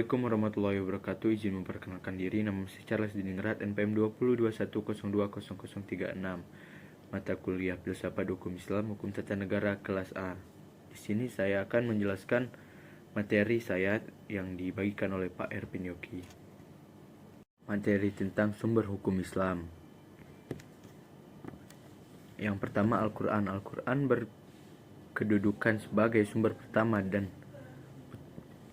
Assalamualaikum warahmatullahi wabarakatuh. Izin memperkenalkan diri, nama saya Charles Diningrat, NPM 2021021036. Mata kuliah Filsafat Hukum Islam, Hukum Tata Negara kelas A. Di sini saya akan menjelaskan materi saya yang dibagikan oleh Pak Ervin Yogi. Materi tentang sumber hukum Islam. Yang pertama, Al-Quran. Al-Quran berkedudukan sebagai sumber pertama dan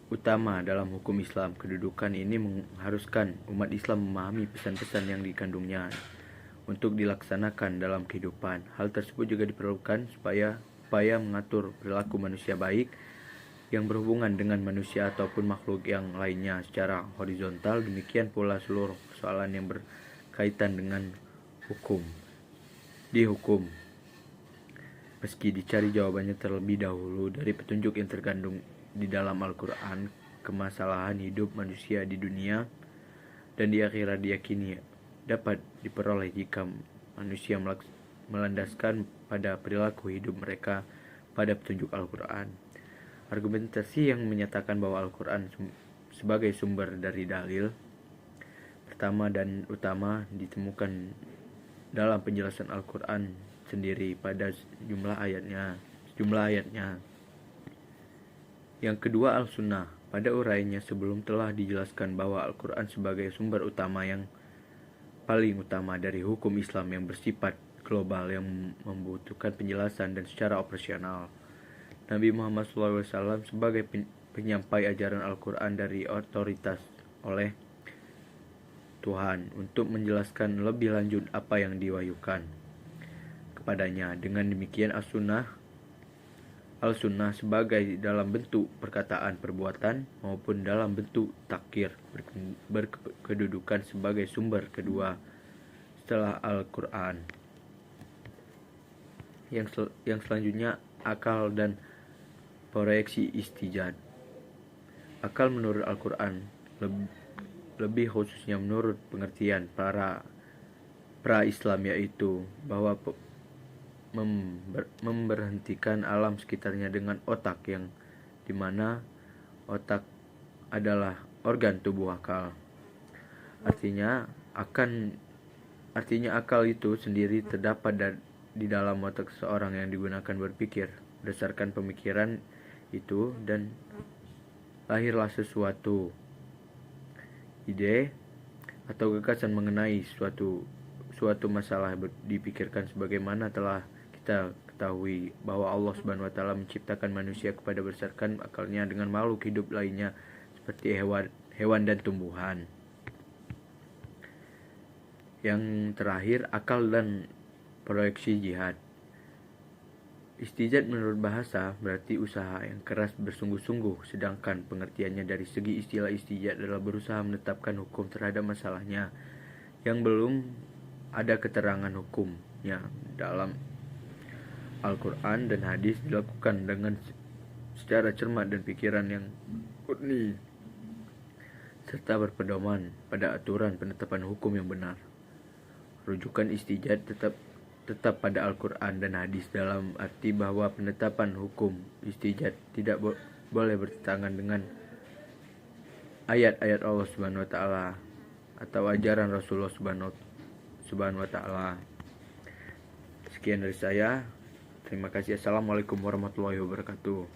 utama dalam hukum Islam. Kedudukan ini mengharuskan umat Islam memahami pesan-pesan yang dikandungnya untuk dilaksanakan dalam kehidupan. Hal tersebut juga diperlukan supaya mengatur perilaku manusia baik yang berhubungan dengan manusia ataupun makhluk yang lainnya secara horizontal. Demikian pula seluruh persoalan yang berkaitan dengan hukum. Di hukum, meski dicari jawabannya terlebih dahulu dari petunjuk yang terkandung di dalam Al-Quran, kemasalahan hidup manusia di dunia dan di akhirat diyakini dapat diperoleh jika manusia melandaskan pada perilaku hidup mereka pada petunjuk Al-Quran. Argumentasi yang menyatakan bahwa Al-Quran sebagai sumber dari dalil pertama dan utama ditemukan dalam penjelasan Al-Quran sendiri pada jumlah ayatnya. Yang kedua, Al-Sunnah. Pada uraiannya sebelum telah dijelaskan bahwa Al-Quran sebagai sumber utama yang paling utama dari hukum Islam yang bersifat global yang membutuhkan penjelasan dan secara operasional. Nabi Muhammad SAW sebagai penyampai ajaran Al-Quran dari otoritas oleh Tuhan untuk menjelaskan lebih lanjut apa yang diwahyukan kepadanya. Dengan demikian Al-Sunnah sebagai dalam bentuk perkataan perbuatan maupun dalam bentuk takkir berkedudukan sebagai sumber kedua setelah Al-Quran. Yang selanjutnya, akal dan proyeksi istijad. Akal menurut Al-Quran, lebih khususnya menurut pengertian para pra-Islam, yaitu bahwa memberhentikan alam sekitarnya dengan otak, yang dimana otak adalah organ tubuh akal. Artinya akal itu sendiri terdapat di dalam otak seseorang yang digunakan berpikir. Berdasarkan pemikiran itu dan lahirlah sesuatu ide atau gagasan mengenai suatu masalah dipikirkan, sebagaimana telah kita ketahui bahwa Allah Subhanahu wa taala menciptakan manusia kepada berdasarkan akalnya dengan makhluk hidup lainnya seperti hewan dan tumbuhan. Yang terakhir, akal dan proyeksi jihad. Istijad menurut bahasa berarti usaha yang keras bersungguh-sungguh, sedangkan pengertiannya dari segi istilah istijad adalah berusaha menetapkan hukum terhadap masalahnya yang belum ada keterangan hukumnya dalam Al-Quran dan hadis, dilakukan dengan secara cermat dan pikiran yang murni serta berpedoman pada aturan penetapan hukum yang benar. Rujukan istijad tetap pada Al-Quran dan hadis, dalam arti bahwa penetapan hukum istijad tidak boleh bertentangan dengan ayat-ayat Allah Subhanahu wa taala atau ajaran Rasulullah Subhanahu wa taala. Sekian dari saya. Terima kasih. Assalamualaikum warahmatullahi wabarakatuh.